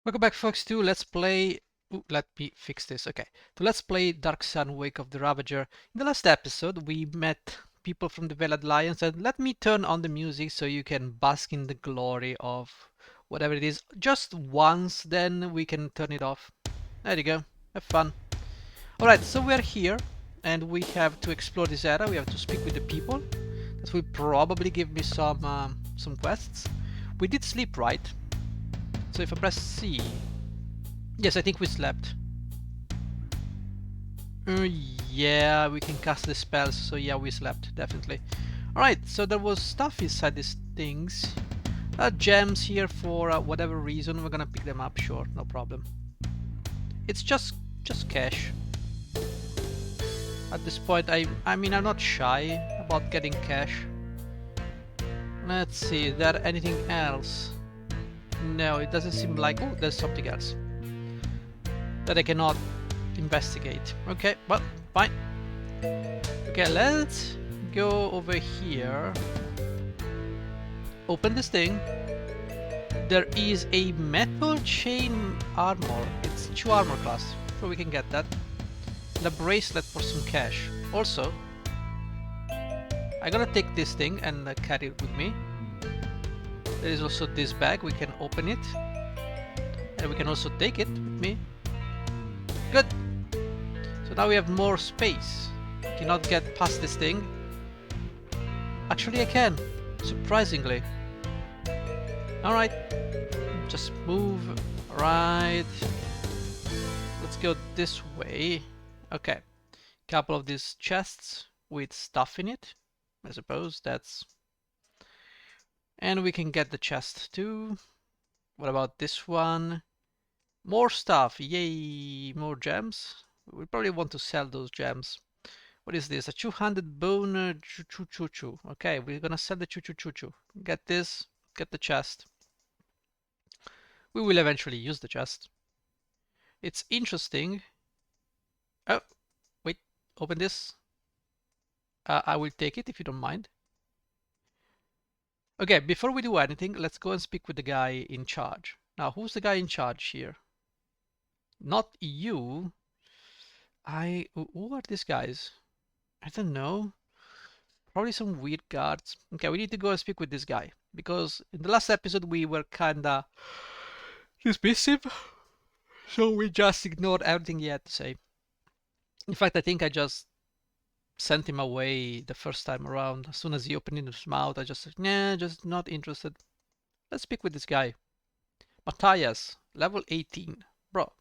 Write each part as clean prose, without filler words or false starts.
Welcome back, folks, to Let's Play. Ooh, let me fix this. Okay. To Let's Play Dark Sun Wake of the Ravager. In the last episode, we met people from the Veiled Alliance, and let me turn on the music so you can bask in the glory of whatever it is. Just once, then we can turn it off. There you go. Have fun. Alright, so we're here, and we have to explore this area. We have to speak with the people. That will probably give me some quests. We did sleep, right? So if I press C, yes, I think we slept. Uh, yeah, we can cast the spells, so yeah, we slept, definitely. Alright, so there was stuff inside these things. Gems here for whatever reason. We're gonna pick them up, sure, no problem. It's just cash. At this point, I mean, I'm not shy about getting cash. Let's see, is there anything else? No, it doesn't seem like... Oh, there's something else that I cannot investigate. Okay, well, fine. Okay, let's go over here. Open this thing. There is a metal chain armor. It's 2 armor class, so we can get that. And a bracelet for some cash. Also, I'm gonna take this thing and carry it with me. There is also this bag. We can open it, and we can also take it with me. Good. So now we have more space. Cannot get past this thing. Actually, I can. Surprisingly. Alright. Just move. Right. Let's go this way. Okay. Couple of these chests with stuff in it. I suppose that's... And we can get the chest too. What about this one? More stuff. Yay. More gems. We probably want to sell those gems. What is this? A 200 bone choo choo choo. Okay, we're gonna sell the choo choo choo choo. Get this, get the chest. We will eventually use the chest. It's interesting. Oh, wait, open this. I will take it if you don't mind. Okay, before we do anything, let's go and speak with the guy in charge. Now, who's the guy in charge here? Not you. Who are these guys? I don't know. Probably some weird guards. Okay, we need to go and speak with this guy. Because in the last episode we were kinda dismissive. So we just ignored everything he had to say. In fact, I think I just sent him away the first time around. As soon as he opened his mouth, I just said, nah, just not interested. Let's speak with this guy. Matthias, level 18. Bro.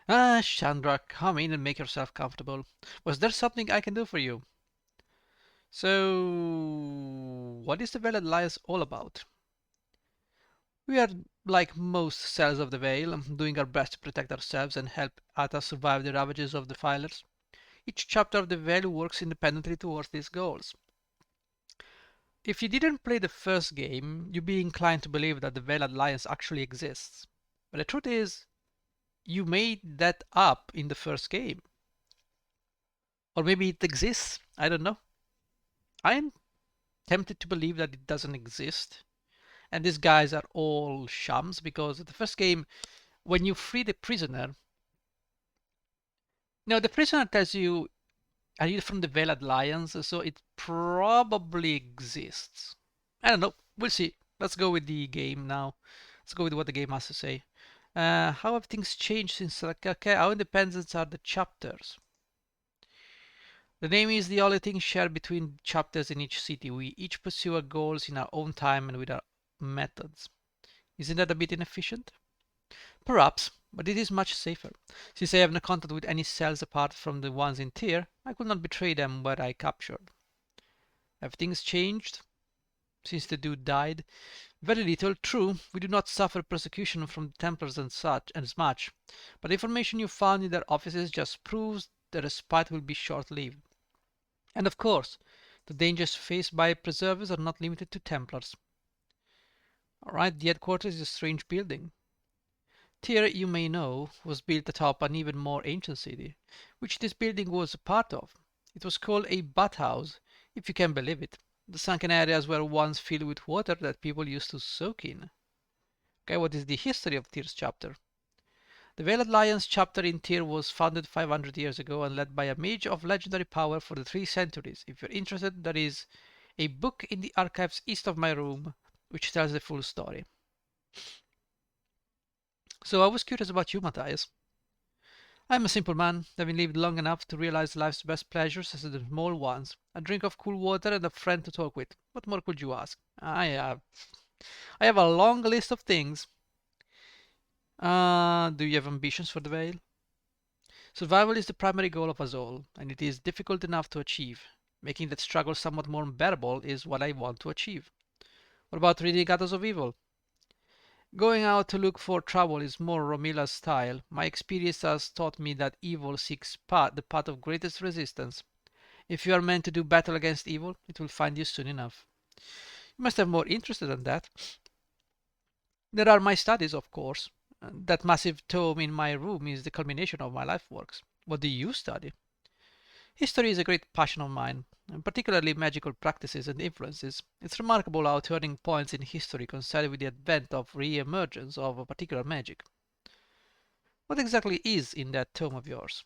Ah, Chandra, come in and make yourself comfortable. Was there something I can do for you? So, what is the Veiled Alliance all about? We are like most cells of the Veil, doing our best to protect ourselves and help others survive the ravages of the Defilers. Each chapter of the Veil works independently towards these goals. If you didn't play the first game, you'd be inclined to believe that the Veil Alliance actually exists. But the truth is, you made that up in the first game. Or maybe it exists, I don't know. I am tempted to believe that it doesn't exist. And these guys are all shams because the first game, when you free the prisoner, no, the prisoner tells you, are you from the Veiled Alliance? So it probably exists. I don't know. We'll see. Let's go with the game now. Let's go with what the game has to say. How have things changed since, like, okay, how independent are the chapters? The name is the only thing shared between chapters in each city. We each pursue our goals in our own time and with our methods. Isn't that a bit inefficient? Perhaps, but it is much safer. Since I have no contact with any cells apart from the ones in Tyr, I could not betray them were I captured. Have things changed since the dude died? Very little. True, we do not suffer persecution from the Templars and such as much, but the information you found in their offices just proves the respite will be short-lived. And of course, the dangers faced by preservers are not limited to Templars. Alright, the headquarters is a strange building. Tyr, you may know, was built atop an even more ancient city, which this building was a part of. It was called a bathhouse, if you can believe it. The sunken areas were once filled with water that people used to soak in. Okay, what is the history of Tyr's chapter? The Veiled Alliance chapter in Tyr was founded 500 years ago and led by a mage of legendary power for the 3 centuries. If you're interested, there is a book in the archives east of my room which tells the full story. So I was curious about you, Matthias. I'm a simple man, having lived long enough to realize life's best pleasures as the small ones. A drink of cool water and a friend to talk with. What more could you ask? I have a long list of things. Do you have ambitions for the Vale? Survival is the primary goal of us all, and it is difficult enough to achieve. Making that struggle somewhat more unbearable is what I want to achieve. What about reading Goddess of Evil? Going out to look for trouble is more Romila's style. My experience has taught me that evil seeks the path of greatest resistance. If you are meant to do battle against evil, it will find you soon enough. You must have more interest than that. There are my studies, of course. That massive tome in my room is the culmination of my life works. What do you study? History is a great passion of mine, and particularly magical practices and influences. It's remarkable how turning points in history coincide with the advent of re-emergence of a particular magic. What exactly is in that tome of yours?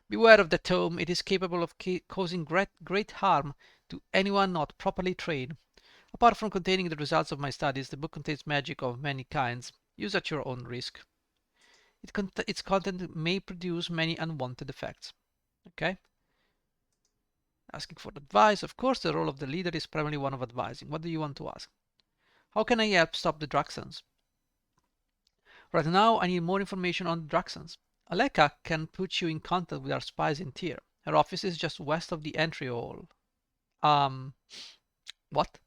Beware of the tome, it is capable of causing great harm to anyone not properly trained. Apart from containing the results of my studies, the book contains magic of many kinds. Use at your own risk. Its content may produce many unwanted effects. Okay? Asking for advice. Of course, the role of the leader is primarily one of advising. What do you want to ask? How can I help stop the Draxans? Right now, I need more information on the Draxans. Aleka can put you in contact with our spies in Tyr. Her office is just west of the entry hall. Um, what?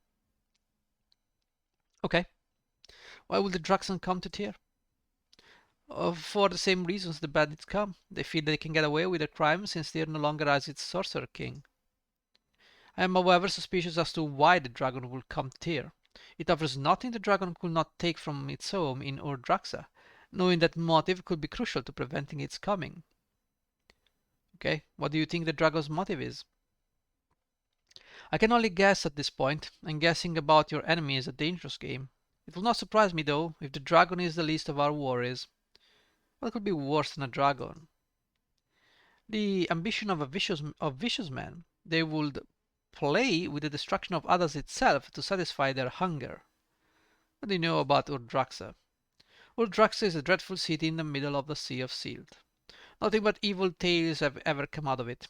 Okay. Why will the Draxans come to Tyr? For the same reasons the bandits come. They feel they can get away with their crime since Tyr no longer has its sorcerer king. I am however suspicious as to why the dragon will come to Tyr. It offers nothing the dragon could not take from its home in Urdraxa. Knowing that motive could be crucial to preventing its coming. Okay, what do you think the dragon's motive is? I can only guess at this point, and guessing about your enemy is a dangerous game. It will not surprise me though if the dragon is the least of our worries. What could be worse than a dragon? The ambition of vicious men. They would play with the destruction of others itself to satisfy their hunger. What do you know about Urdraxa? Urdraxa is a dreadful city in the middle of the Sea of Silt. Nothing but evil tales have ever come out of it.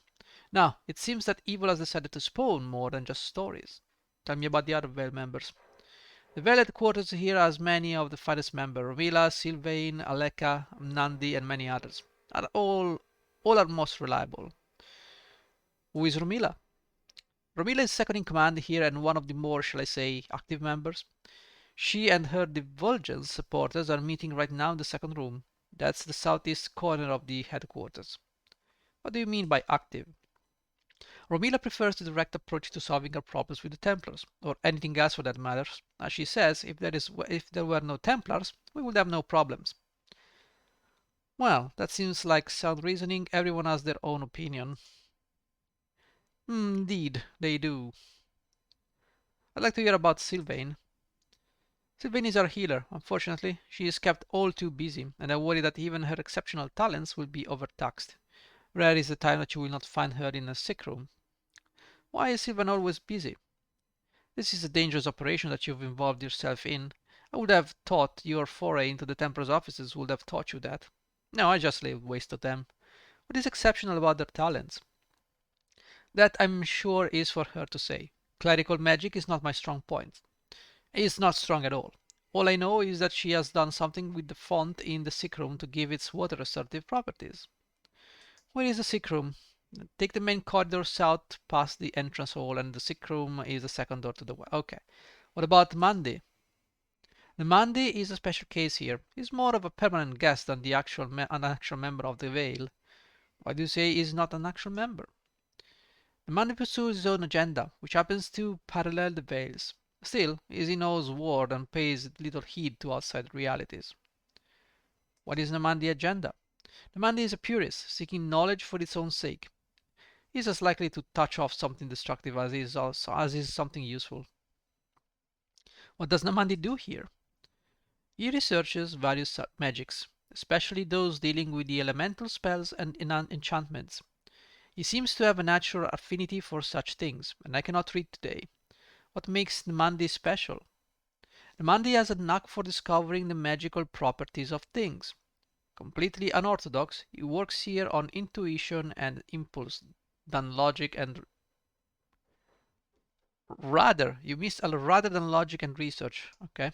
Now, it seems that evil has decided to spawn more than just stories. Tell me about the other Vale members. The Vale headquarters here has many of the finest members. Romila, Sylvain, Aleka, Nandi, and many others. Are all are most reliable. Who is Romila? Romila is second in command here and one of the more, shall I say, active members. She and her Divulgence supporters are meeting right now in the second room. That's the southeast corner of the headquarters. What do you mean by active? Romila prefers the direct approach to solving her problems with the Templars, or anything else for that matter. As she says, if there were no Templars, we would have no problems. Well, that seems like sound reasoning. Everyone has their own opinion. Indeed, they do. I'd like to hear about Sylvain. Sylvain is our healer. Unfortunately, she is kept all too busy, and I worry that even her exceptional talents will be overtaxed. Rare is the time that you will not find her in a sick room. Why is Sylvain always busy? This is a dangerous operation that you've involved yourself in. I would have thought your foray into the Templars' offices would have taught you that. No, I just wasted them. What is exceptional about their talents? That I'm sure is for her to say. Clerical magic is not my strong point. It's not strong at all. All I know is that she has done something with the font in the sick room to give its water assertive properties. Where is the sick room? Take the main corridor south past the entrance hall, and the sick room is the second door to the west. Okay. What about Mandy? The Mandy is a special case here. He's more of a permanent guest than an actual member of the Vale. Why do you say he's not an actual member? The Mandy pursues his own agenda, which happens to parallel the Vale's. Still, he is in O's ward and pays little heed to outside realities. What is the Mandi agenda? The Mandi is a purist, seeking knowledge for its own sake. He is as likely to touch off something destructive as is something useful. What does Namandi do here? He researches various magics, especially those dealing with the elemental spells and enchantments. He seems to have a natural affinity for such things, and I cannot read today. What makes Namandi special? Namandi has a knack for discovering the magical properties of things. Completely unorthodox, he works here on intuition and impulse than logic and you missed a rather than logic and research. Okay.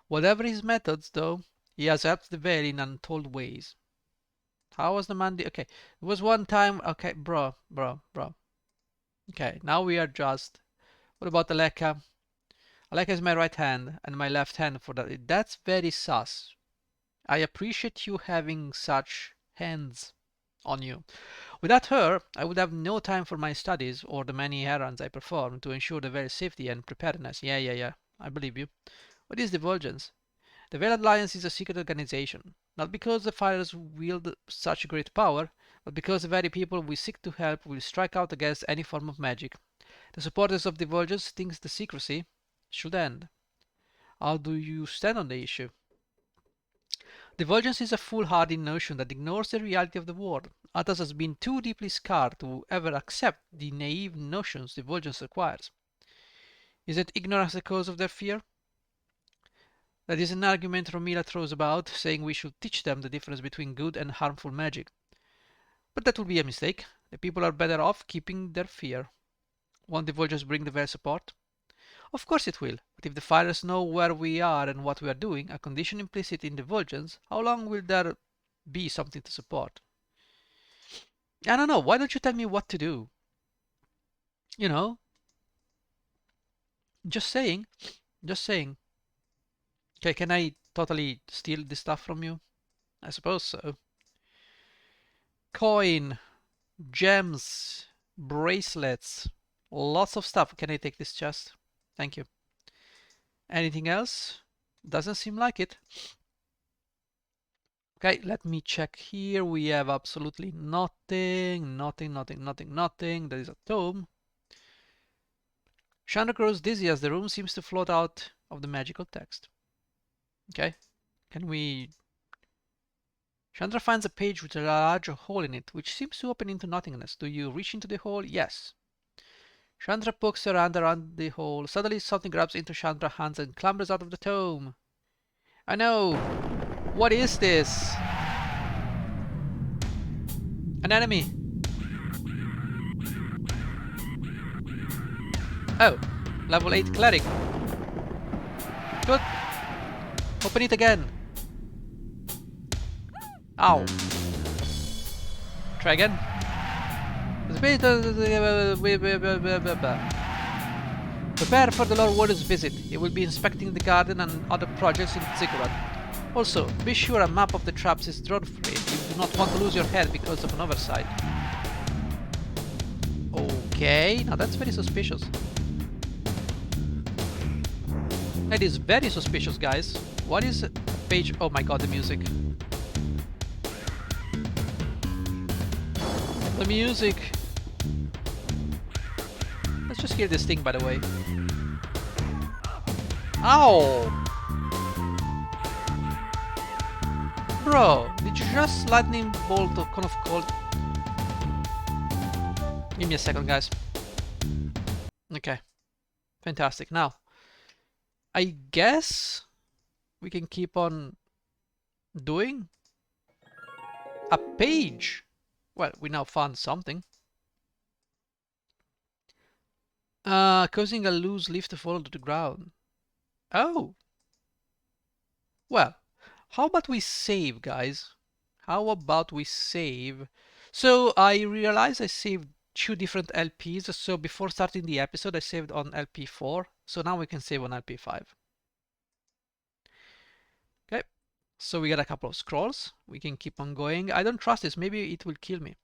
Whatever his methods, though, he has helped the Vale in untold ways. How was the man? Okay, it was one time. Okay, bro. Okay, now we are just. What about Aleka? Aleka is my right hand and my left hand for that. That's very sus. I appreciate you having such hands on you. Without her, I would have no time for my studies or the many errands I perform to ensure the very safety and preparedness. Yeah. I believe you. What is Divulgence? The Veil Alliance is a secret organization, not because the fighters wield such great power, but because the very people we seek to help will strike out against any form of magic. The supporters of Divulgence think the secrecy should end. How do you stand on the issue? Divulgence is a foolhardy notion that ignores the reality of the world. Athos has been too deeply scarred to ever accept the naive notions Divulgence requires. Is it ignorance the cause of their fear? That is an argument Romila throws about, saying we should teach them the difference between good and harmful magic. But that would be a mistake. The people are better off keeping their fear. Won't the Vultures bring the very support? Of course it will, but if the fighters know where we are and what we are doing, a condition implicit in the Vultures, how long will there be something to support? I don't know, why don't you tell me what to do? You know, just saying, just saying. Okay, can I totally steal this stuff from you? I suppose so. Coin, gems, bracelets, lots of stuff. Can I take this chest? Thank you. Anything else? Doesn't seem like it. Okay, let me check here. We have absolutely nothing. There is a tome. Chandra grows dizzy as the room seems to float out of the magical text. Okay, can we... Chandra finds a page with a large hole in it, which seems to open into nothingness. Do you reach into the hole? Yes. Chandra pokes her hand around the hole. Suddenly, something grabs into Chandra's hands and clambers out of the tome. I know! What is this? An enemy! Oh, level 8 cleric. Good. Open it again. Ow. Try again. Prepare for the Lord Warden's visit. He will be inspecting the garden and other projects in Ziggurat. Also, be sure a map of the traps is drawn for it. You do not want to lose your head because of an oversight. Okay, now that's very suspicious. That is very suspicious, guys. What is a page? Oh my god, the music. The music. Let's just kill this thing, by the way. Ow! Bro, did you just lightning bolt or kind of cold? Give me a second, guys. Okay. Fantastic. Now, I guess we can keep on doing a page. Well, we now found something. Causing a loose leaf to fall to the ground. Oh. Well, how about we save, guys? How about we save? So I realized I saved 2 different LPs. So before starting the episode, I saved on LP4. So now we can save on LP5. Okay. So we got a couple of scrolls. We can keep on going. I don't trust this. Maybe it will kill me.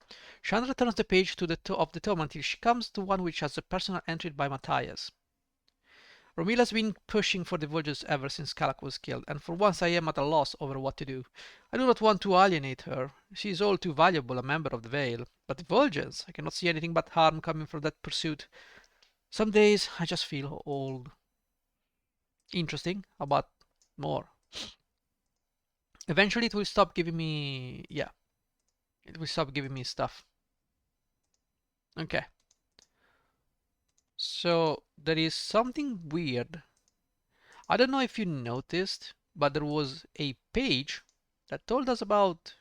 Chandra turns the page to the of the tome until she comes to one which has a personal entry by Matthias. Romila's been pushing for the Vultures ever since Kalak was killed, and for once I am at a loss over what to do. I do not want to alienate her. She is all too valuable a member of the Vale. But the Vultures, I cannot see anything but harm coming from that pursuit. Some days I just feel old. Interesting. How about more? Eventually it will stop giving me, yeah, it will stop giving me stuff. Okay. So there is something weird. I don't know if you noticed, but there was a page that told us about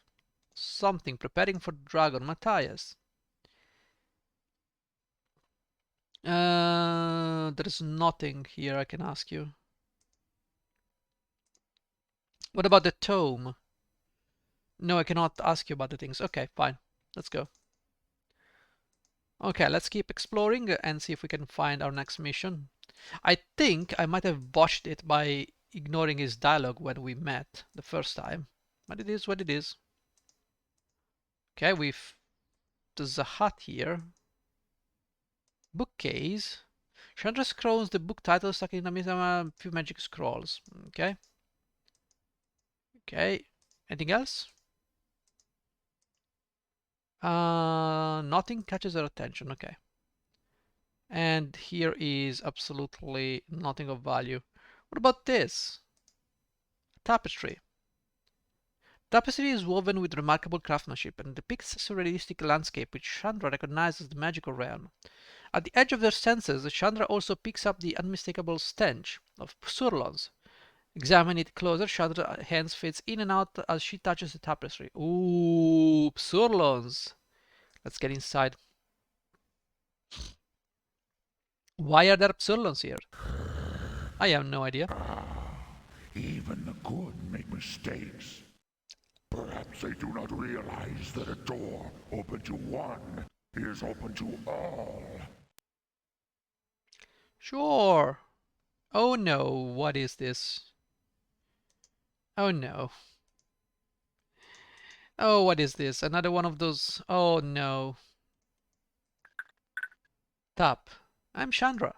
something preparing for Dragon Matthias. There's nothing here I can ask you. What about the tome? No, I cannot ask you about the things. Okay, fine. Let's go. Okay, let's keep exploring and see if we can find our next mission. I think I might have botched it by ignoring his dialogue when we met the first time. But it is what it is. Okay, there's a hut here. Bookcase. Chandra scrolls the book title stuck in a few magic scrolls. Okay. Okay. Anything else? Nothing catches our attention. Okay. And here is absolutely nothing of value. What about this? Tapestry. Tapestry is woven with remarkable craftsmanship and depicts a surrealistic landscape which Chandra recognizes as the magical realm. At the edge of their senses, Chandra also picks up the unmistakable stench of surlons. Examine it closer, Chandra's hands fades in and out as she touches the tapestry. Ooh, surlons. Let's get inside. Why are there surlons here? I have no idea. Even the good make mistakes. Perhaps they do not realize that a door open to one is open to all. Sure. Oh no, what is this? Oh no. Oh, what is this? Another one of those. Oh no. Tap. I'm Chandra.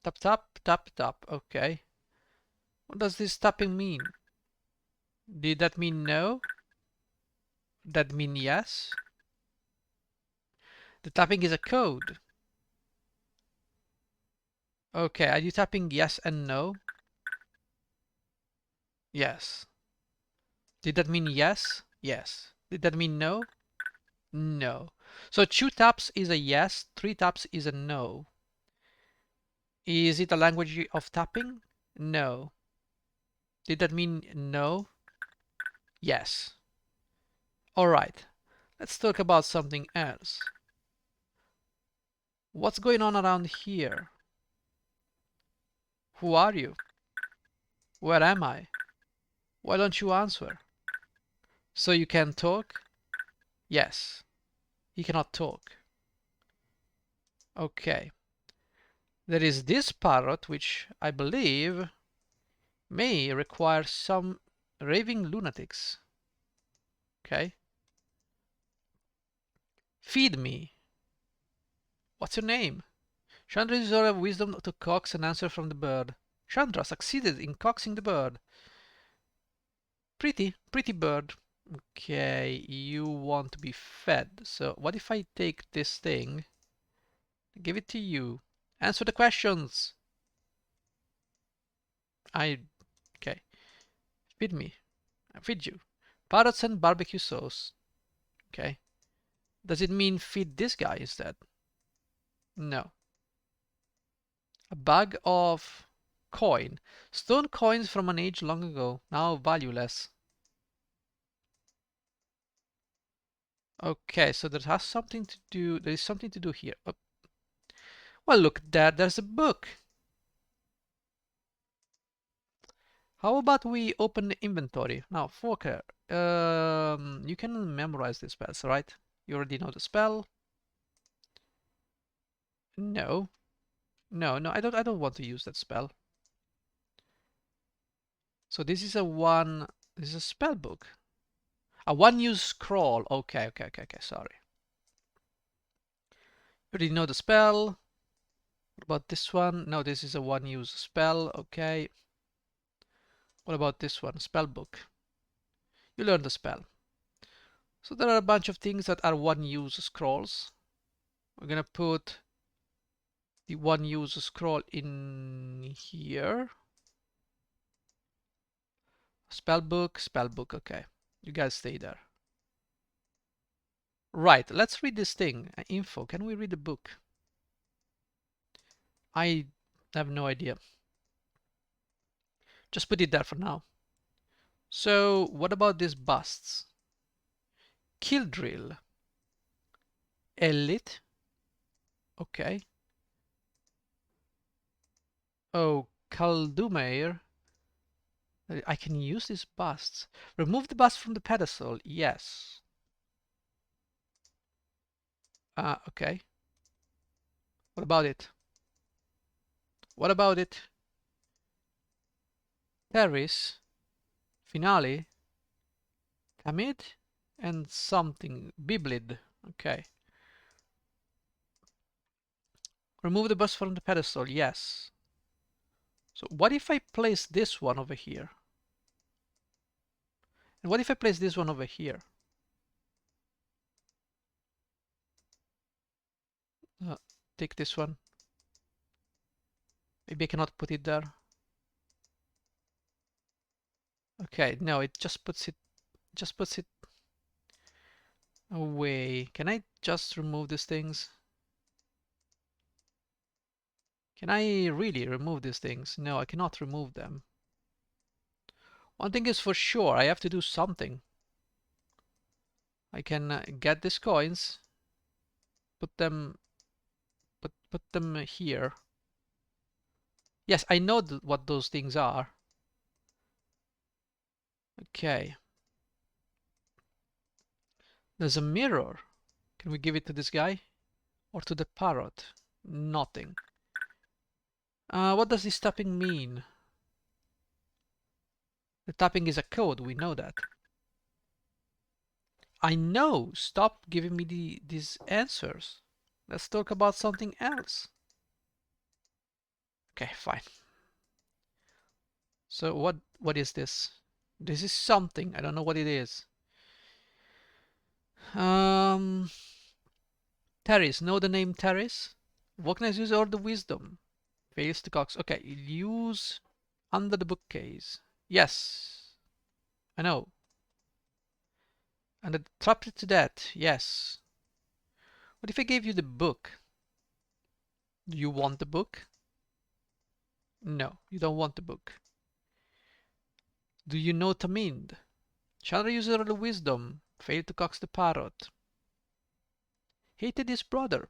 Tap, tap, tap, tap. Okay. What does this tapping mean? Did that mean no? That mean yes? The tapping is a code. Okay, are you tapping yes and no? Yes. Did that mean yes? Yes. Did that mean no? No. So 2 taps is a yes, 3 taps is a no. Is it a language of tapping? No. Did that mean no? Yes. Alright. Let's talk about something else. What's going on around here? Who are you? Where am I? Why don't you answer? So you can talk? Yes. He cannot talk. Okay. There is this parrot, which I believe may require some raving lunatics. Okay. Feed me. What's your name? Chandra used her wisdom to coax an answer from the bird. Chandra succeeded in coaxing the bird. Pretty bird. Okay, you want to be fed. So what if I take this thing, give it to you? Answer the questions. Okay. Feed me. I feed you. Parrots and barbecue sauce. Okay. Does it mean feed this guy instead? No. A bag of coin. Stone coins from an age long ago, now valueless. Okay, so there is something to do here. Oh. Well, look there, there's a book. How about we open the inventory? Now, Fokker, you can memorize the spells, right? You already know the spell. No. No, I don't want to use that spell. So this is a spell book. A one-use scroll. Okay, sorry. You already know the spell. What about this one? No, this is a one-use spell. Okay. What about this one? Spell book. You learn the spell. So there are a bunch of things that are one-use scrolls. We're gonna put the one-use scroll in here. Spellbook, okay. You guys stay there. Right, let's read this thing. Info, can we read the book? I have no idea. Just put it there for now. So, what about these busts? Kill drill. Elite. Okay. Oh, Kaldumeir. I can use these busts. Remove the bust from the pedestal. Yes. Okay. What about it? What about it? Paris. Finale. Kamid. And something. Biblid. Okay. Remove the bust from the pedestal. Yes. So what if I place this one over here? And what if I place this one over here? Take this one. Maybe I cannot put it there. Okay, no, it just puts it away. Can I just remove these things? Can I really remove these things? No, I cannot remove them. One thing is for sure, I have to do something. I can get these coins, put them here. Yes, I know what those things are. Okay. There's a mirror. Can we give it to this guy? Or to the parrot? Nothing. What does this tapping mean? The tapping is a code, we know that. I know! Stop giving me these answers. Let's talk about something else. Okay, fine. So what is this? This is something. I don't know what it is. Terrace. Know the name Terrace? Volcanize use all the wisdom. Fails to cox. Okay, use under the bookcase. Yes. I know. And trapped it to that. Yes. What if I gave you the book? Do you want the book? No, you don't want the book. Do you know Tamind? Chandra uses all the wisdom. Failed to coax the parrot. Hated his brother.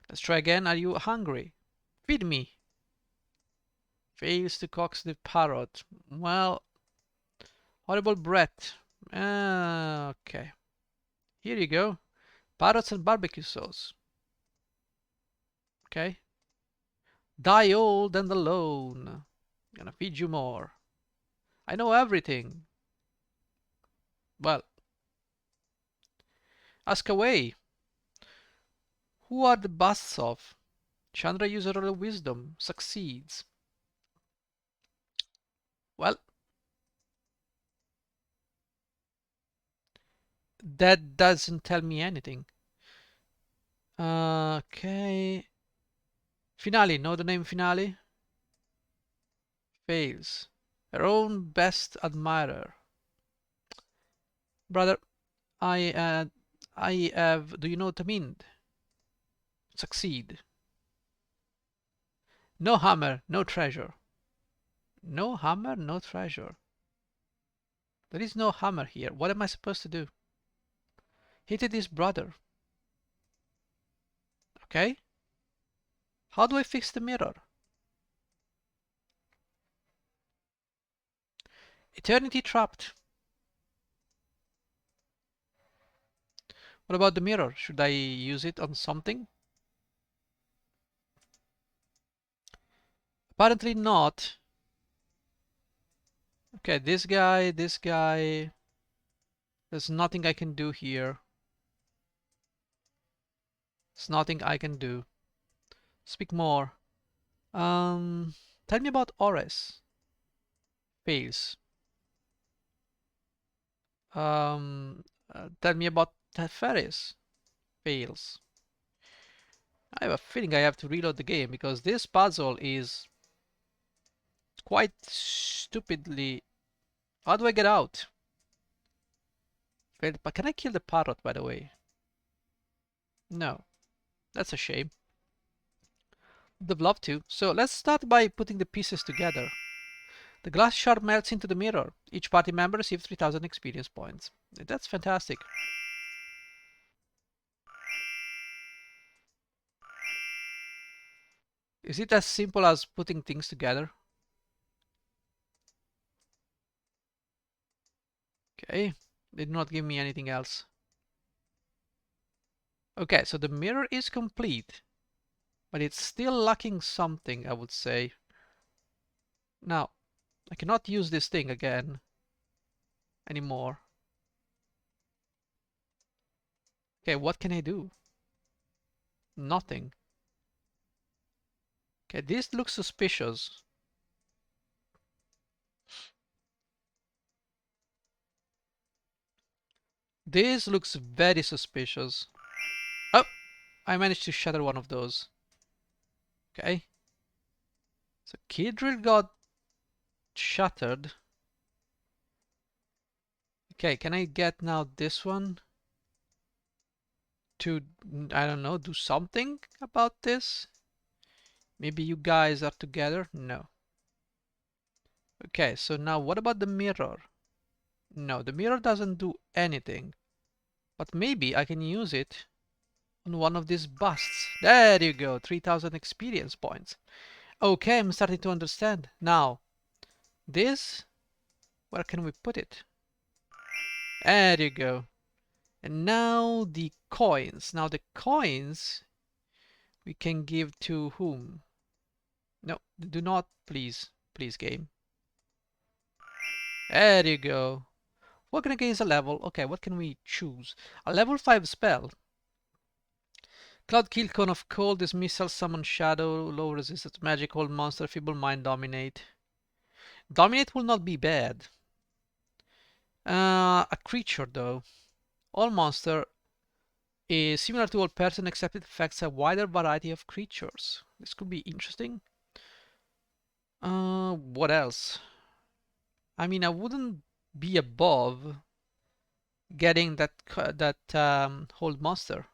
Let's try again. Are you hungry? Feed me. Fails to coax the parrot. Well, horrible breath. Okay. Here you go. Parrots and barbecue sauce. Okay. Die old and alone. Gonna feed you more. I know everything. Well, ask away. Who are the busts of? Chandra user of wisdom succeeds. Well, that doesn't tell me anything. Okay. Finale. Know the name Finale? Fails. Her own best admirer. Brother, I have. Do you know Tamind? Succeed. No hammer, no treasure. No hammer, no treasure. There is no hammer here. What am I supposed to do? Hated his brother. Okay. How do I fix the mirror? Eternity trapped. What about the mirror? Should I use it on something? Apparently not. Okay, this guy. There's nothing I can do here. There's nothing I can do. Speak more. Tell me about Ores. Fails. Tell me about Teferis. Fails. I have a feeling I have to reload the game because this puzzle is quite stupidly. How do I get out? Wait, but can I kill the parrot, by the way? No. That's a shame. Would love to. So let's start by putting the pieces together. The glass shard melts into the mirror. Each party member receives 3000 experience points. That's fantastic. Is it as simple as putting things together? Okay, they did not give me anything else. Okay, so the mirror is complete, but it's still lacking something, I would say. Now, I cannot use this thing again anymore. Okay, what can I do? Nothing. Okay, this looks suspicious. This looks very suspicious. Oh, I managed to shatter one of those. Okay. So key drill got shattered. Okay, can I get now this one to, I don't know, do something about this? Maybe you guys are together? No. Okay, so now what about the mirror? No, the mirror doesn't do anything. But maybe I can use it on one of these busts. There you go, 3000 experience points. Okay, I'm starting to understand. Now, this, where can we put it? There you go. And now the coins. Now the coins we can give to whom? No, do not, please. Please, game. There you go. Working against a level. Okay, what can we choose? A level 5 spell. Cloud Kill, Cone of Cold, Dismissal, Summon Shadow, Low Resistance, Magic, Hold Monster, Feeble Mind, Dominate. Dominate will not be bad. A creature though. All monster is similar to all person except it affects a wider variety of creatures. This could be interesting. What else? I mean, I wouldn't be above getting that hold monster.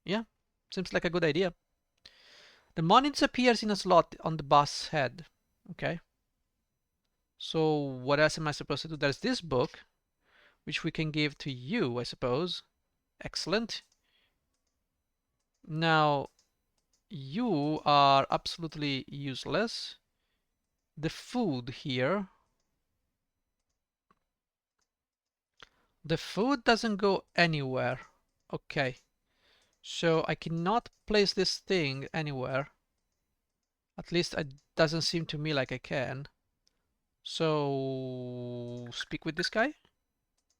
Yeah, seems like a good idea. The money disappears in a slot on the boss head. Okay. So what else am I supposed to do? There's this book, which we can give to you, I suppose. Excellent. Now, you are absolutely useless. The food here. The food doesn't go anywhere. Okay. So I cannot place this thing anywhere. At least it doesn't seem to me like I can. So speak with this guy?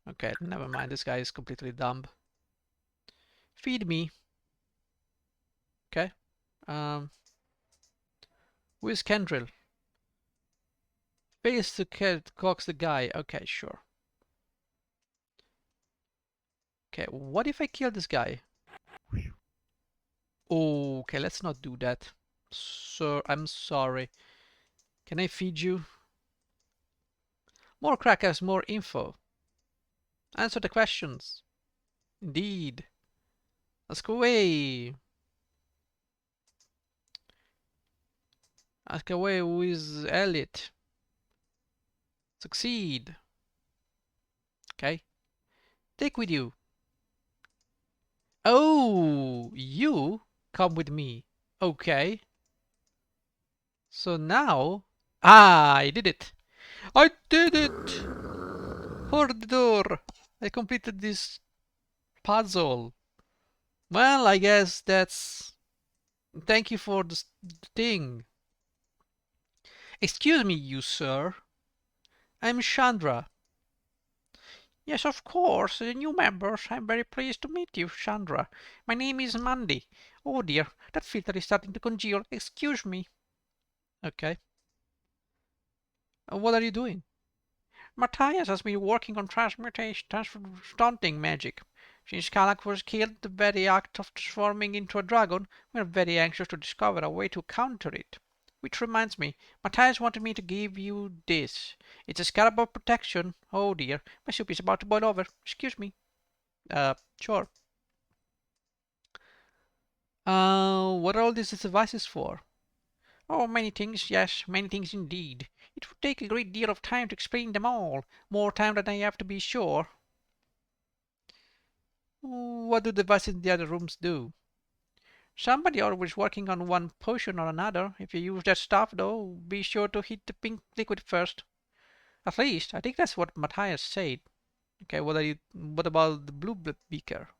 Okay, never mind. This guy is completely dumb. Feed me. Okay. Um, who is Kendrill? Face to coax the guy. Okay, sure. Okay, what if I kill this guy? Okay, let's not do that. Sir, I'm sorry. Can I feed you? More crackers, more info. Answer the questions. Indeed. Ask away. Ask away who is Elliot. Succeed. Okay. Take with you. Oh, you come with me. Okay. So now, I did it. I did it. Hold the door. I completed this puzzle. Well, I guess that's... Thank you for the thing. Excuse me, you sir. I'm Chandra. Yes, of course, the new members. I'm very pleased to meet you, Chandra. My name is Mandy. Oh dear, that filter is starting to congeal. Excuse me. Okay. What are you doing? Matthias has been working on stunting magic. Since Kalak was killed, the very act of transforming into a dragon, we're very anxious to discover a way to counter it. Which reminds me, Matthias wanted me to give you this. It's a scarab of protection. Oh dear, my soup is about to boil over. Excuse me. Sure. What are all these devices for? Oh, many things, yes, many things indeed. It would take a great deal of time to explain them all. More time than I have to be sure. What do the devices in the other rooms do? Somebody always working on one potion or another. If you use that stuff, though, be sure to hit the pink liquid first. At least, I think that's what Matthias said. Okay, what about the blue beaker?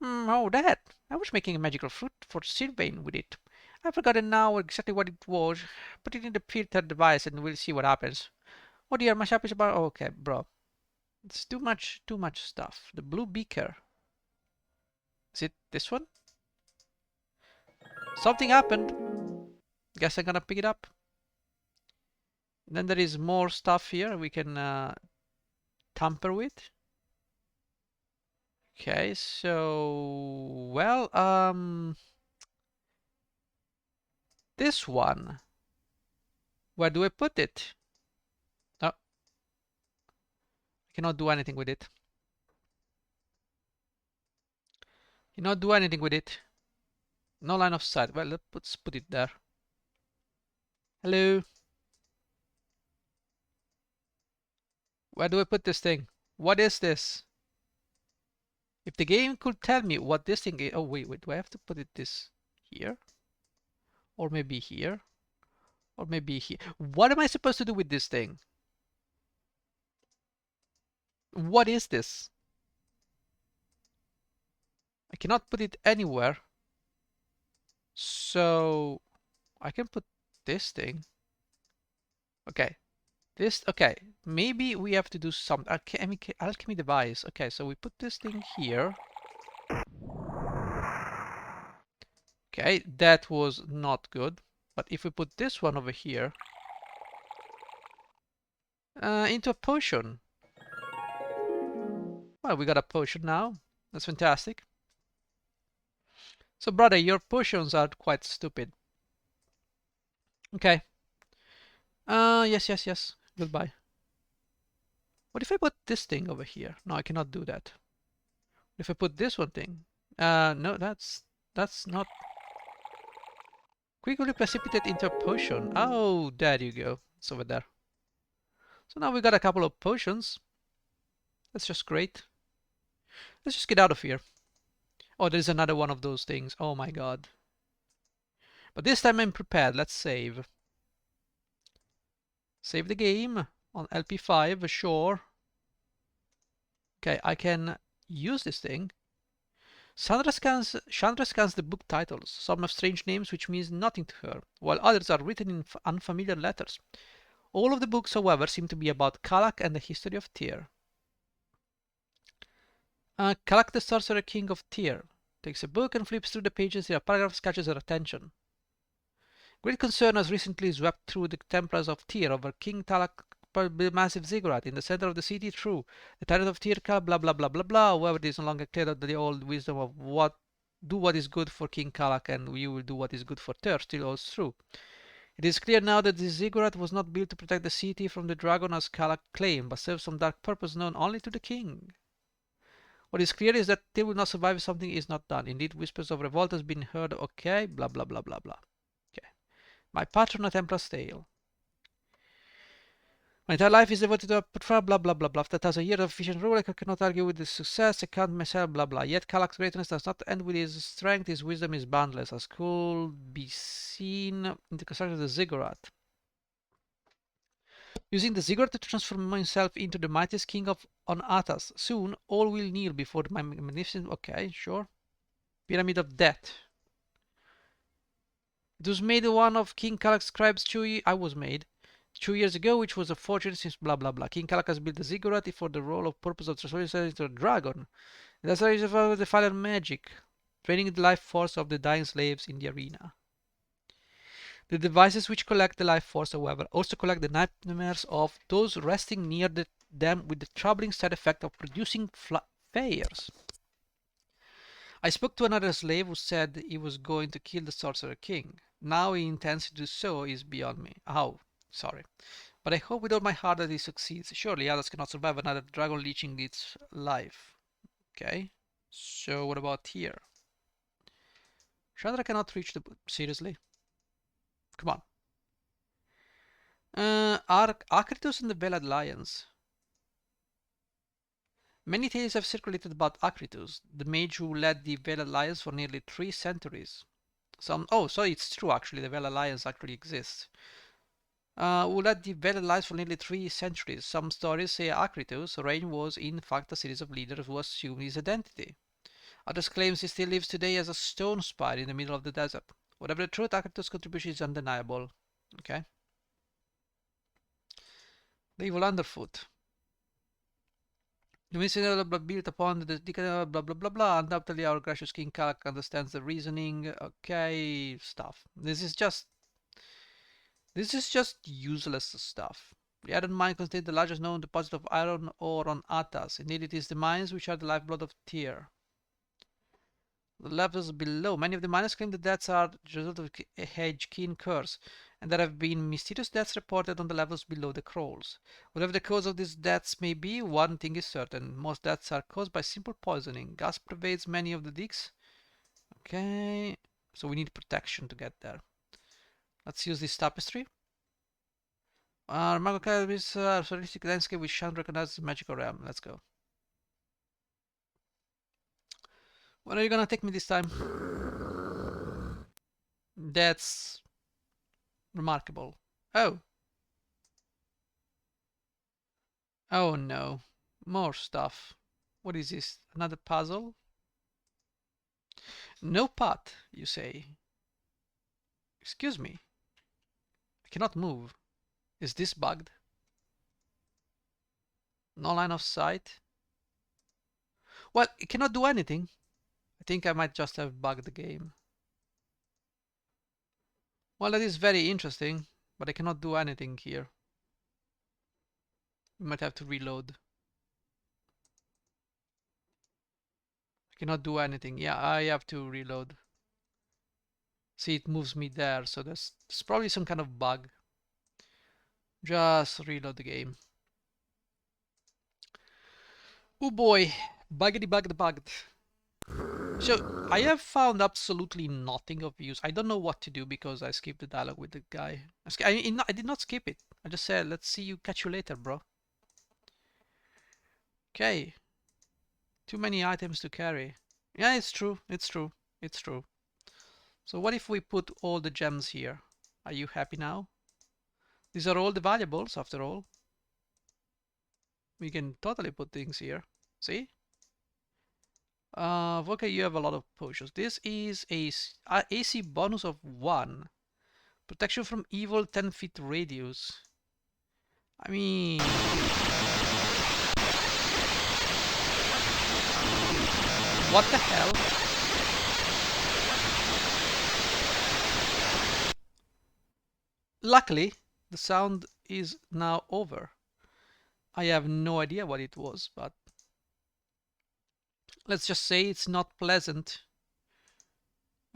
Oh, that! I was making a magical fruit for Sylvain with it. I've forgotten now exactly what it was. Put it in the filter device and we'll see what happens. Oh dear, my shop is about... Okay, bro. It's too much stuff. The blue beaker. Is it this one? Something happened. Guess I'm gonna pick it up. Then there is more stuff here we can tamper with. Okay, so... Well, this one. Where do I put it? Oh, I cannot do anything with it. Cannot do anything with it. No line of sight. Well, let's put it there. Hello? Where do I put this thing? What is this? If the game could tell me what this thing is... Oh, wait, do I have to put it this here? Or maybe here? Or maybe here? What am I supposed to do with this thing? What is this? I cannot put it anywhere. So I can put this thing. Okay. Okay. Maybe we have to do some alchemy device. Okay, so we put this thing here. Okay, that was not good. But if we put this one over here into a potion. Well, we got a potion now. That's fantastic. So, brother, your potions are quite stupid. Okay. Yes. Goodbye. What if I put this thing over here? No, I cannot do that. If I put this one thing, no, that's not. Quickly precipitate into a potion. Oh, there you go. It's over there. So now we got a couple of potions. That's just great. Let's just get out of here. Oh, there's another one of those things. Oh my god. But this time I'm prepared. Let's save. Save the game on Ep.5, sure. Okay, I can use this thing. Chandra scans the book titles. Some have strange names which means nothing to her, while others are written in unfamiliar letters. All of the books, however, seem to be about Kalak and the history of Tyr. Kalak, the Sorcerer King of Tyr, takes a book and flips through the pages till a paragraph catches her attention. Great concern has recently swept through the Templars of Tyr over King Talak massive ziggurat in the center of the city. True, the title of Tyr, blah blah blah blah blah. However, it is no longer clear that the old wisdom of what is good for King Kalak and you will do what is good for Tyr still holds true. It is clear now that this ziggurat was not built to protect the city from the dragon as Kalak claimed, but serves some dark purpose known only to the king. What is clear is that Tyr will not survive if something is not done. Indeed, whispers of revolt has been heard. Okay, blah blah blah blah blah. Okay. My patron, a Templar's tale. My entire life is devoted to a portfolio, blah blah blah blah. After 1,000 years of efficient rule, I cannot argue with his success. I count myself, blah blah. Yet Kalak's greatness does not end with his strength. His wisdom is boundless, as could be seen in the construction of the ziggurat. Using the ziggurat to transform himself into the mightiest king on Athas. Soon, all will kneel before my magnificent. Okay, sure. Pyramid of Death. It was made one of King Kalak's scribes. I was made 2 years ago, which was a fortune since blah blah blah. King Kalak has built a ziggurat for the role of purpose of transforming himself into a dragon. That's why he's about the fire magic, training the life force of the dying slaves in the arena. The devices which collect the life force, however, also collect the nightmares of those resting near them with the troubling side effect of producing fires. I spoke to another slave who said he was going to kill the Sorcerer King. Now he intends to do so is beyond me. Oh, sorry. But I hope with all my heart that he succeeds. Surely others cannot survive another dragon leeching its life. Okay. So what about here? Chandra cannot reach the... Seriously? Come on. Acritus and the Veiled Lions. Many tales have circulated about Acritus, the mage who led the Veiled Lions for nearly 3 centuries. So it's true actually, the Veiled Lions actually exist. Who led the Veiled Lions for nearly 3 centuries. Some stories say Acritus' reign was in fact a series of leaders who assumed his identity. Others claim he still lives today as a stone spire in the middle of the desert. Whatever the truth, Acritus' contribution is undeniable. Okay. The evil underfoot. The mission built upon the blah blah blah blah. Undoubtedly, our gracious King Kalak understands the reasoning. Okay, stuff. This is just useless stuff. The iron mine contains the largest known deposit of iron ore on Atas. Indeed, it is the mines which are the lifeblood of Tyr. The levels below, many of the miners claim the deaths are the result of a Hedge-Kin curse, and there have been mysterious deaths reported on the levels below the crawls. Whatever the cause of these deaths may be, one thing is certain. Most deaths are caused by simple poisoning. Gas pervades many of the digs. Okay, so we need protection to get there. Let's use this tapestry. Marco Calvis, realistic landscape which Shan recognizes the magical realm. Let's go. Where are you gonna take me this time? That's remarkable. Oh. Oh no. More stuff. What is this? Another puzzle? No path, you say. Excuse me. I cannot move. Is this bugged? No line of sight? Well, it cannot do anything. I think I might just have bugged the game. Well, that is very interesting, but I cannot do anything here. We might have to reload. I cannot do anything. Yeah, I have to reload. See, it moves me there, so there's probably some kind of bug. Just reload the game. Oh boy, buggedy bugged bugged. So I have found absolutely nothing of use. I don't know what to do because I skipped the dialogue with the guy. I did not skip it. I just said, let's see you, catch you later, bro. Okay. Too many items to carry. Yeah, it's true. It's true. It's true. So what if we put all the gems here? Are you happy now? These are all the valuables after all. We can totally put things here. See? Okay, you have a lot of potions. This is a AC bonus of 1. Protection from evil 10 feet radius. I mean... What the hell? Luckily, the sound is now over. I have no idea what it was, but... Let's just say it's not pleasant.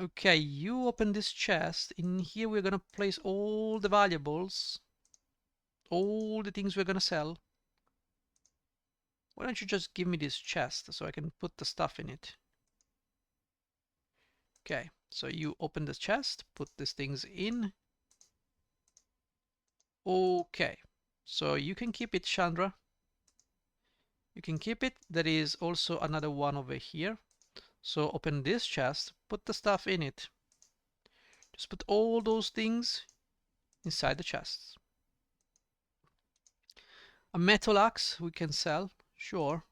Okay, you open this chest. In here we're gonna place all the valuables. All the things we're gonna sell. Why don't you just give me this chest so I can put the stuff in it? Okay, so you open the chest, put these things in. Okay, so you can keep it, Chandra. You can keep it. There is also another one over here. So open this chest, put the stuff in it. Just put all those things inside the chests. A metal axe we can sell, sure.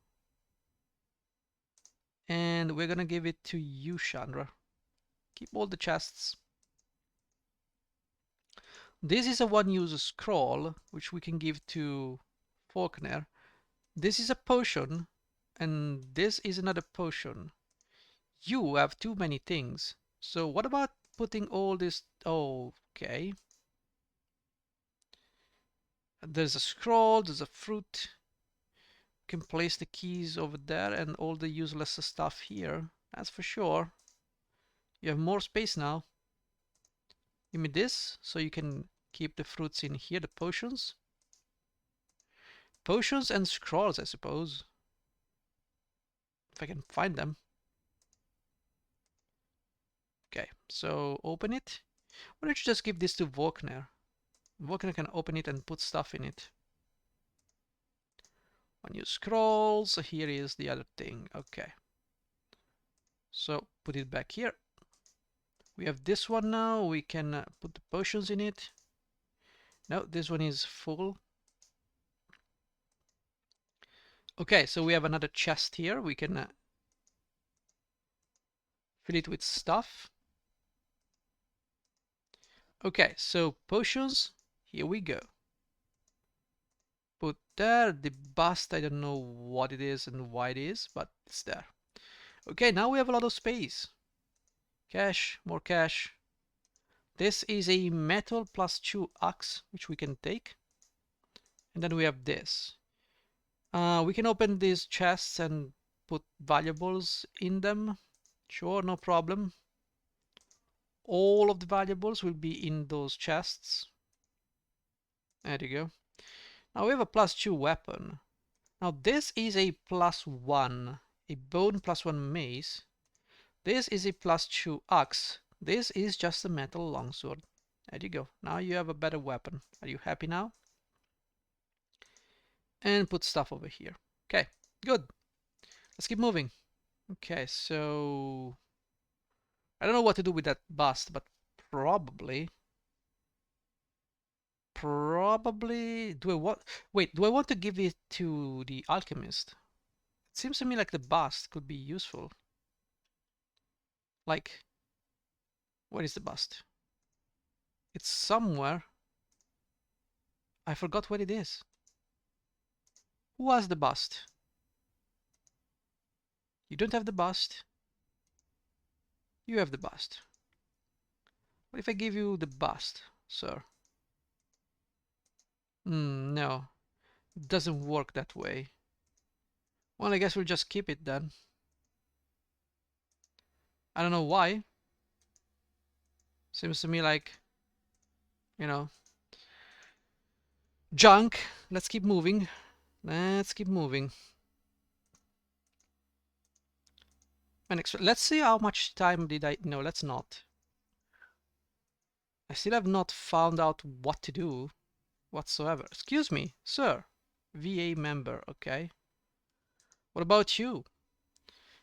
And we're gonna give it to you, Chandra. Keep all the chests. This is a one-use scroll, which we can give to Faulkner. This is a potion, and this is another potion. You have too many things. So what about putting all this... Okay. There's a scroll, there's a fruit. You can place the keys over there and all the useless stuff here. That's for sure. You have more space now. Give me this so you can keep the fruits in here, the potions. Potions and scrolls, I suppose. If I can find them. Okay, so open it. Why don't you just give this to Volkner? Volkner can open it and put stuff in it. Unused scrolls. Here is the other thing. Okay. So put it back here. We have this one now. We can put the potions in it. No, this one is full. Okay, so we have another chest here. We can fill it with stuff. Okay, so potions. Here we go. Put there. The bust, I don't know what it is and why it is, but it's there. Okay, now we have a lot of space. Cash, more cash. This is a metal +2 axe, which we can take. And then we have this. We can open these chests and put valuables in them. Sure, no problem. All of the valuables will be in those chests. There you go. Now we have a +2 weapon. Now this is a +1, a bone +1 mace. This is a +2 axe. This is just a metal longsword. There you go. Now you have a better weapon. Are you happy now? And put stuff over here. Okay, good. Let's keep moving. Okay, so I don't know what to do with that bust, but probably do I want do I want to give it to the alchemist? It seems to me like the bust could be useful. Like, where is the bust? It's somewhere. I forgot where it is. Who has the bust? You don't have the bust. You have the bust. What if I give you the bust, sir? No. It doesn't work that way. Well, I guess we'll just keep it then. I don't know why. Seems to me like, you know, junk. Let's keep moving. Let's keep moving. And let's see how much time did I... No, let's not. I still have not found out what to do whatsoever. Excuse me, sir. VA member, okay. What about you?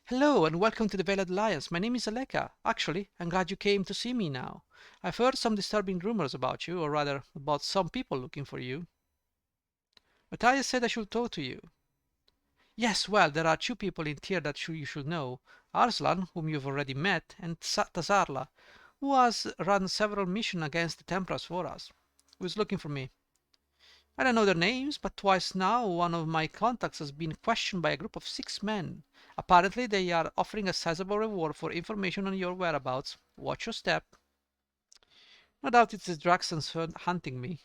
Hello and welcome to the Veiled Alliance. My name is Aleka. Actually, I'm glad you came to see me now. I've heard some disturbing rumors about you, or rather, about some people looking for you. Matthias said I should talk to you. Yes, well, there are two people in here that you should know. Arslan, whom you've already met, and Tazarla, who has run several missions against the Templars for us. Who is looking for me? I don't know their names, but twice now one of my contacts has been questioned by a group of 6 men. Apparently they are offering a sizable reward for information on your whereabouts. Watch your step. No doubt it's the Draxons hunting me.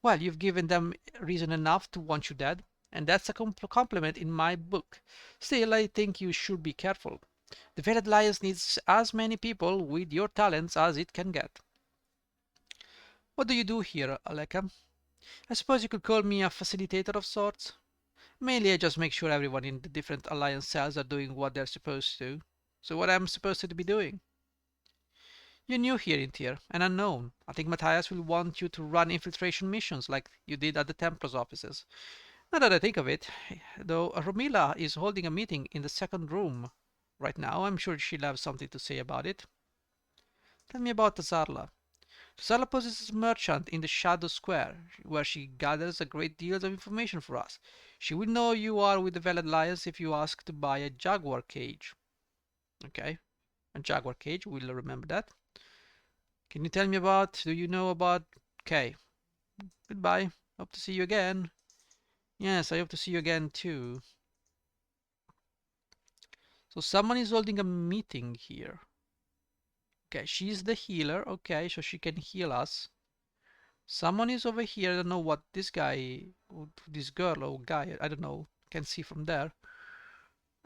Well, you've given them reason enough to want you dead, and that's a compliment in my book. Still, I think you should be careful. The Veiled Alliance needs as many people with your talents as it can get. What do you do here, Aleka? I suppose you could call me a facilitator of sorts. Mainly I just make sure everyone in the different alliance cells are doing what they're supposed to. So what am I supposed to be doing? You're new here, Intier, and unknown. I think Matthias will want you to run infiltration missions like you did at the Templars offices. Now that I think of it, though Romila is holding a meeting in the second room right now, I'm sure she'll have something to say about it. Tell me about Tazarla. Tazarla possesses a merchant in the Shadow Square, where she gathers a great deal of information for us. She will know you are with the Veiled Alliance if you ask to buy a jaguar cage. Okay, a jaguar cage, we'll remember that. Can you tell me about, do you know about... Okay, goodbye, hope to see you again. Yes, I hope to see you again too. So someone is holding a meeting here. Okay, she's the healer, okay, so she can heal us. Someone is over here, I don't know what this guy, this girl or guy, I don't know, can see from there.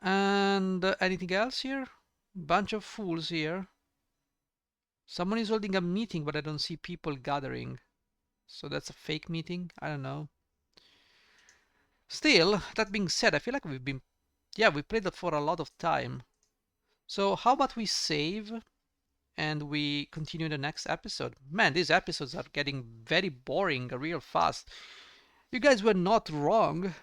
And anything else here? Bunch of fools here. Someone is holding a meeting, but I don't see people gathering. So that's a fake meeting? I don't know. Still, that being said, I feel like we played it for a lot of time. So how about we save and we continue the next episode? Man, these episodes are getting very boring real fast. You guys were not wrong.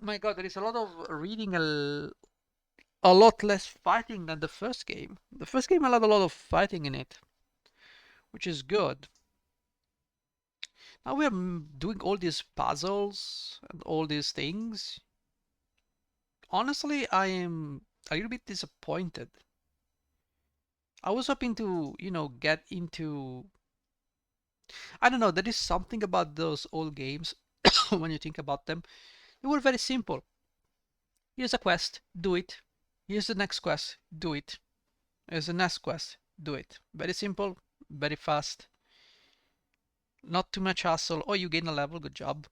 My god, there is a lot of reading, a lot less fighting than the first game. The first game had a lot of fighting in it, which is good. Now we're doing all these puzzles and all these things. Honestly, I am a little bit disappointed. I was hoping to, get into. I don't know, there is something about those old games when you think about them. They were very simple. Here's a quest, do it. Here's the next quest, do it. Here's the next quest, do it. Very simple, very fast. Not too much hassle. Oh, you gain a level, good job.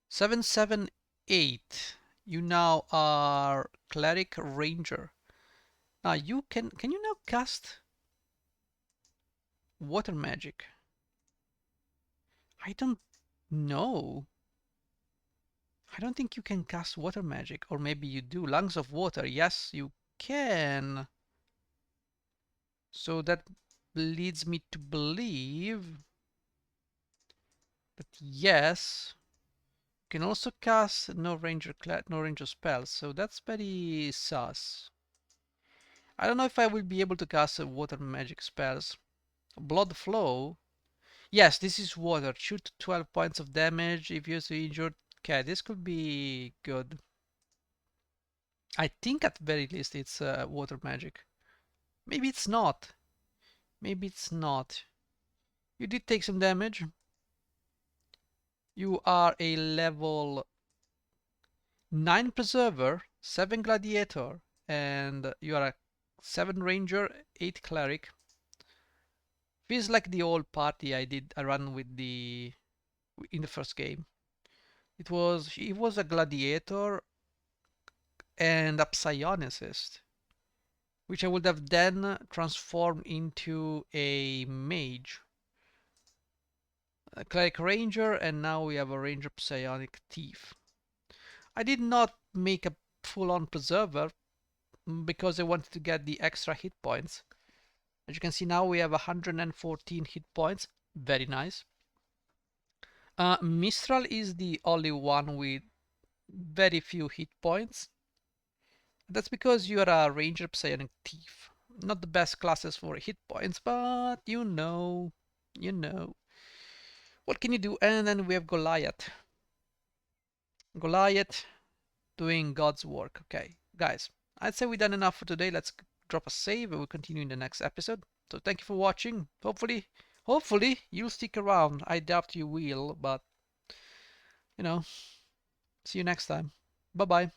778. You now are Cleric Ranger. Now you can you now cast water magic? I don't know. I don't think you can cast water magic, or maybe you do. Lungs of water, yes, you can. So that leads me to believe that yes, you can also cast no ranger spells. So that's very sus. I don't know if I will be able to cast water magic spells. Blood flow. Yes, this is water. Shoot 12 points of damage if you're injured. Okay, this could be good. I think at very least it's water magic. Maybe it's not. Maybe it's not. You did take some damage. You are a level 9 Preserver, 7 Gladiator, and you are a 7 Ranger, 8 Cleric. Feels like the old party I ran with in the first game. He was a Gladiator and a Psionicist, which I would have then transformed into a Mage. A Cleric Ranger, and now we have a Ranger Psionic Thief. I did not make a full-on Preserver because I wanted to get the extra hit points. As you can see now we have 114 hit points. Very nice. Mistral is the only one with very few hit points. That's because you are a Ranger Psionic Thief. Not the best classes for hit points, but you know. What can you do? And then we have Goliath. Goliath doing God's work. Okay, guys, I'd say we've done enough for today. Let's drop a save and we'll continue in the next episode. So thank you for watching. Hopefully you'll stick around. I doubt you will, but see you next time. Bye bye.